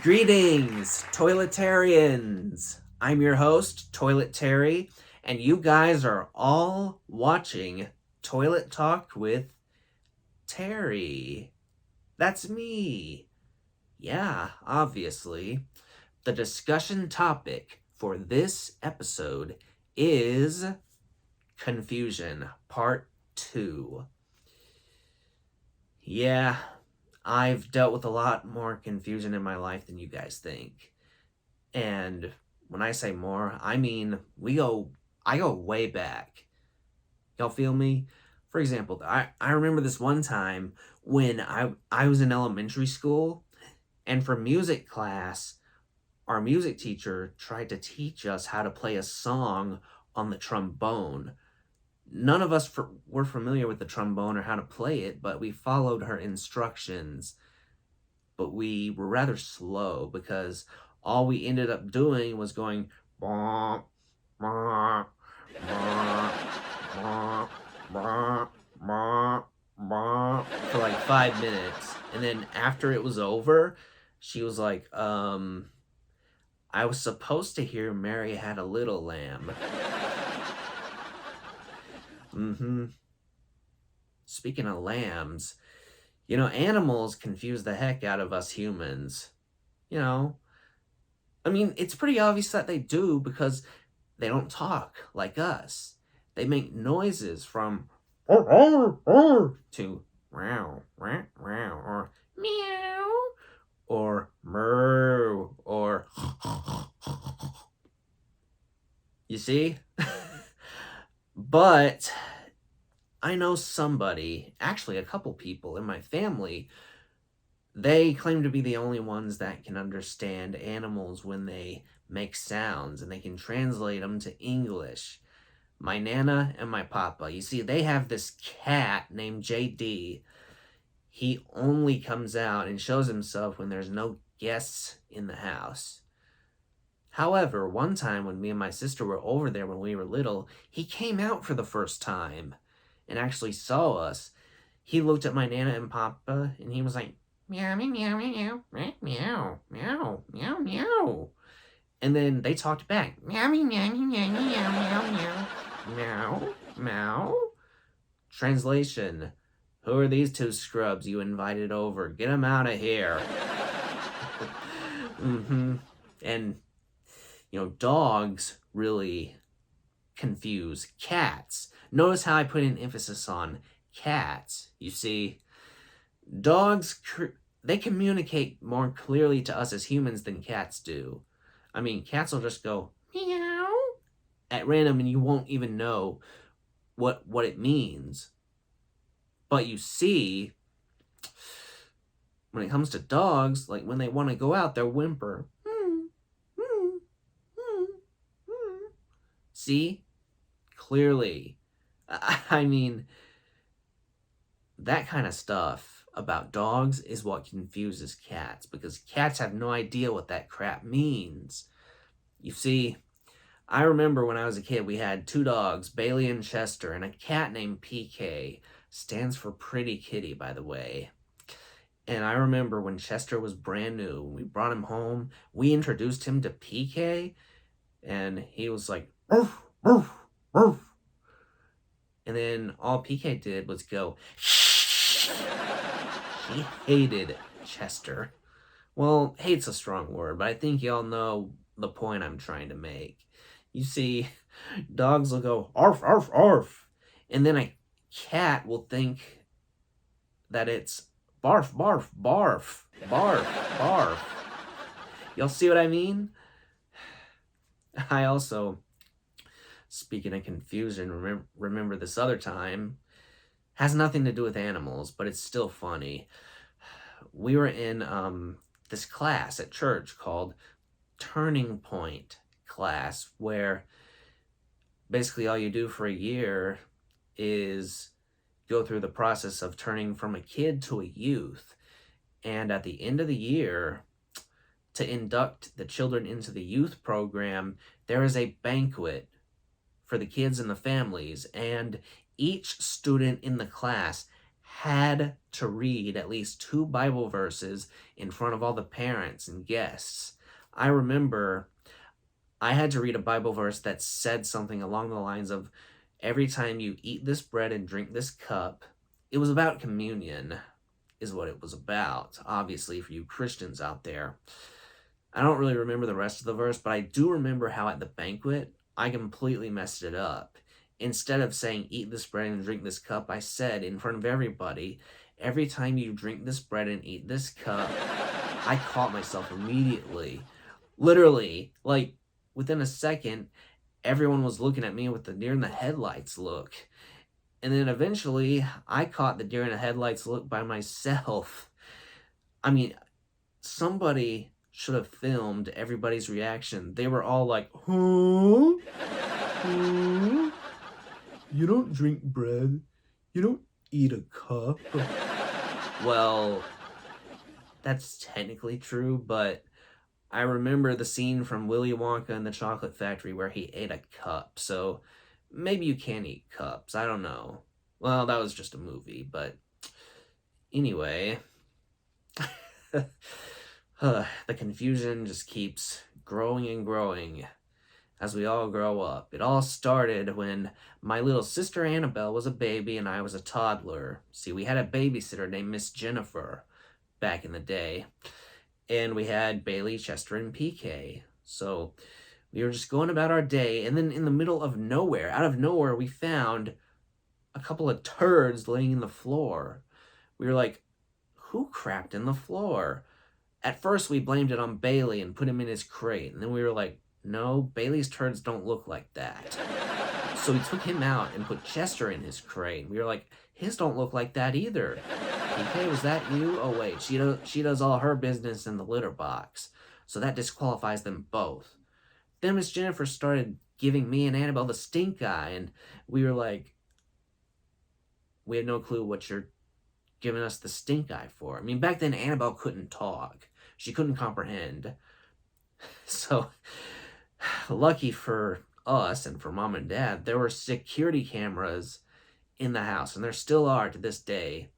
Greetings, Toiletarians! I'm your host, Toilet Terry, and you guys are all watching Toilet Talk with Terry. That's me. Yeah, obviously. The discussion topic for this episode is Confusion, Part 2. Yeah, I've dealt with a lot more confusion in my life than you guys think. And when I say more, I mean I go way back. Y'all feel me? For example, I remember this one time when I was in elementary school, and for music class, our music teacher tried to teach us how to play a song on the trombone. None of us were familiar with the trombone or how to play it, but we followed her instructions. But we were rather slow because all we ended up doing was going "Bah, bah, bah, bah, bah, bah, bah," for like 5 minutes. And then after it was over, she was like, I was supposed to hear Mary Had a Little Lamb. Mm-hmm. Speaking of lambs, animals confuse the heck out of us humans. You know, I mean, it's pretty obvious that they do because they don't talk like us. They make noises from to meow, meow, meow, or meow, or moo, or you see? But I know somebody, actually a couple people in my family, they claim to be the only ones that can understand animals when they make sounds and they can translate them to English. My Nana and my Papa. You see, they have this cat named JD. He only comes out and shows himself when there's no guests in the house. However, one time when me and my sister were over there when we were little, he came out for the first time and actually saw us. He looked at my Nana and Papa and he was like, meow, meow, meow, meow, meow, meow, meow, meow, meow. And then they talked back, meow, meow, meow, meow, meow, meow, meow, meow, meow. Translation: who are these two scrubs you invited over? Get them out of here. Mm-hmm. And, dogs really confuse cats. Notice how I put an emphasis on cats. You see, dogs, they communicate more clearly to us as humans than cats do. I mean, cats will just go meow at random and you won't even know what it means. But you see, when it comes to dogs, like when they want to go out, they'll whimper. See? Clearly. I mean, that kind of stuff about dogs is what confuses cats because cats have no idea what that crap means. You see, I remember when I was a kid, we had two dogs, Bailey and Chester, and a cat named PK. Stands for Pretty Kitty, by the way. And I remember when Chester was brand new, we brought him home, we introduced him to PK, and he was like, "Woof, woof, woof." And then all PK did was go, "Shh." He hated Chester. Well, hate's a strong word, but I think y'all know the point I'm trying to make. You see, dogs will go, "Arf, arf, arf." And then a cat will think that it's barf, barf, barf, barf, barf. Y'all see what I mean? I also, speaking of confusion, remember this other time. Has nothing to do with animals, but it's still funny. We were in this class at church called Turning Point class, where basically all you do for a year is go through the process of turning from a kid to a youth. And at the end of the year, to induct the children into the youth program, there is a banquet for the kids and the families, and each student in the class had to read at least 2 Bible verses in front of all the parents and guests. I remember I had to read a Bible verse that said something along the lines of, every time you eat this bread and drink this cup, it was about communion, is what it was about, obviously, for you Christians out there. I don't really remember the rest of the verse, but I do remember how at the banquet, I completely messed it up. Instead of saying, eat this bread and drink this cup, I said in front of everybody, every time you drink this bread and eat this cup, I caught myself immediately. Literally, like, within a second, everyone was looking at me with the deer in the headlights look. And then eventually, I caught the deer in the headlights look by myself. I mean, somebody should have filmed everybody's reaction. They were all like, huh? Huh? You don't drink bread. You don't eat a cup. Well, that's technically true, but I remember the scene from Willy Wonka and the Chocolate Factory where he ate a cup, so maybe you can eat cups. I don't know. Well, that was just a movie, but anyway. The confusion just keeps growing and growing as we all grow up. It all started when my little sister Annabelle was a baby and I was a toddler. See, we had a babysitter named Miss Jennifer back in the day, and we had Bailey, Chester, and PK. So we were just going about our day, and then in the middle of nowhere, out of nowhere, we found a couple of turds laying in the floor. We were like, who crapped in the floor? At first, we blamed it on Bailey and put him in his crate. And then we were like, no, Bailey's turds don't look like that. So we took him out and put Chester in his crate. We were like, his don't look like that either. PK, was that you? Oh, wait, she does all her business in the litter box. So that disqualifies them both. Then Miss Jennifer started giving me and Annabelle the stink eye. And we were like, we had no clue what you're giving us the stink eye for. I mean, back then, Annabelle couldn't talk. She couldn't comprehend. So, lucky for us and for Mom and Dad, there were security cameras in the house, and there still are to this day.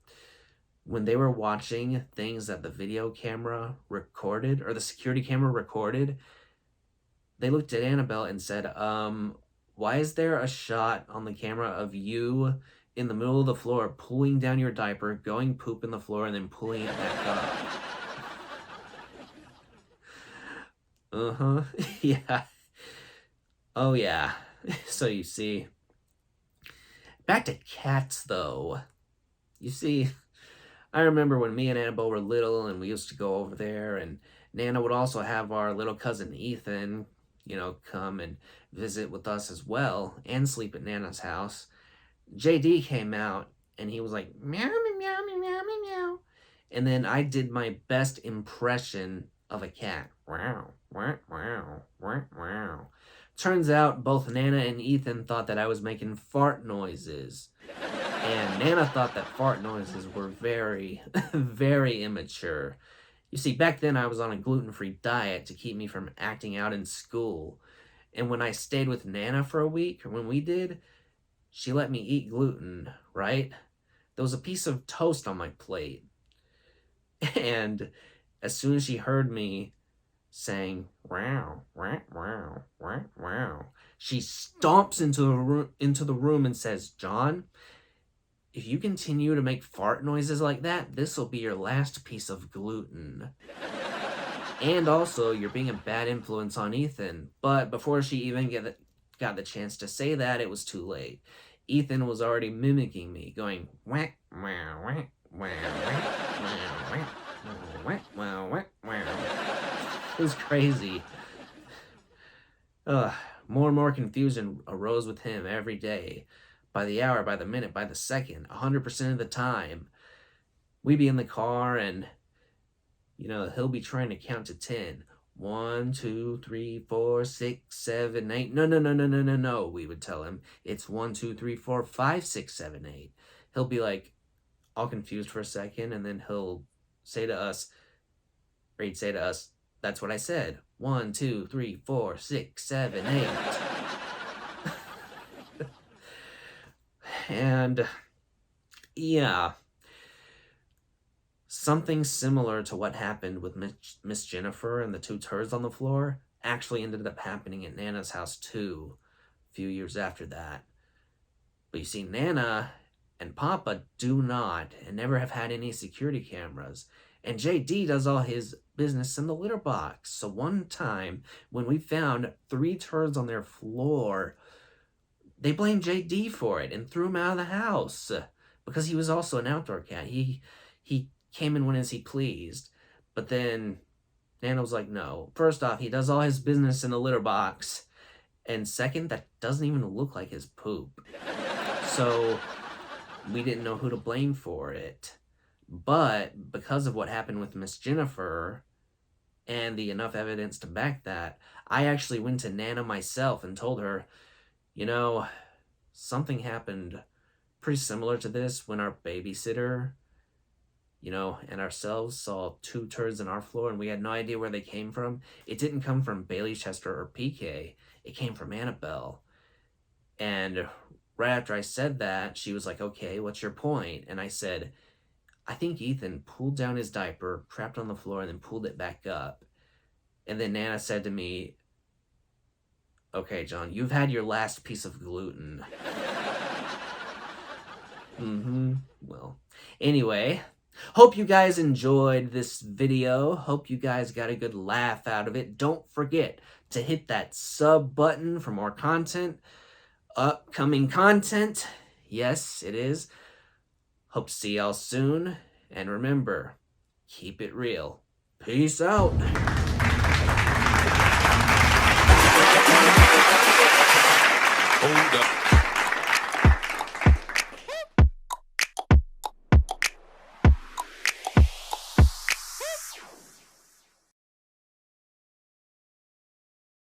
When they were watching things that the video camera recorded, or the security camera recorded, they looked at Annabelle and said, why is there a shot on the camera of you in the middle of the floor pulling down your diaper, going poop in the floor, and then pulling it back up? Uh-huh. Yeah. Oh, yeah. So you see, back to cats, though. You see, I remember when me and Annabelle were little and we used to go over there, and Nana would also have our little cousin Ethan, come and visit with us as well and sleep at Nana's house. JD came out and he was like, meow, meow, meow, meow, meow, meow. And then I did my best impression of a cat. Wow, wow, wow, wow, wow. Turns out both Nana and Ethan thought that I was making fart noises. And Nana thought that fart noises were very, very immature. You see, back then I was on a gluten-free diet to keep me from acting out in school. And when I stayed with Nana for a week, or when we did, she let me eat gluten, right? There was a piece of toast on my plate. And as soon as she heard me saying, wow, wow, wow, wow, wow, she stomps into the room and says, John, if you continue to make fart noises like that, this will be your last piece of gluten. And also, you're being a bad influence on Ethan. But before she even got the chance to say that, it was too late. Ethan was already mimicking me, going, wah, wah, wah, wah, wah, wah, wah, wah, wah. It was crazy. More and more confusion arose with him every day. By the hour, by the minute, by the second, 100% of the time. We'd be in the car and, he'll be trying to count to 10. 1, 2, 3, 4, 6, 7, 8. No, we would tell him. It's 1, 2, 3, 4, 5, 6, 7, 8. He'll be like, all confused for a second, and then he'll say to us, or he'd say to us, that's what I said. 1, 2, 3, 4, 6, 7, 8. And, yeah, Something similar to what happened with Miss Jennifer and the two turds on the floor actually ended up happening at Nana's house too, a few years after that. But you see, Nana and Papa do not and never have had any security cameras. And JD does all his business in the litter box. So one time when we found three turds on their floor, they blamed JD for it and threw him out of the house because he was also an outdoor cat. He came in when as he pleased. But then Nana was like, no. First off, he does all his business in the litter box. And second, that doesn't even look like his poop. So we didn't know who to blame for it. But because of what happened with Miss Jennifer and the enough evidence to back that, I actually went to Nana myself and told her, you know, something happened pretty similar to this when our babysitter, and ourselves saw two turds on our floor and we had no idea where they came from. It didn't come from Bailey Chester or PK. It came from Annabelle. And right after I said that, she was like, okay, what's your point? And I said, I think Ethan pulled down his diaper, trapped on the floor, and then pulled it back up. And then Nana said to me, okay, John, you've had your last piece of gluten. Well, anyway, hope you guys enjoyed this video. Hope you guys got a good laugh out of it. Don't forget to hit that sub button for more content. Upcoming content. Yes, it is. Hope to see y'all soon. And remember, keep it real. Peace out.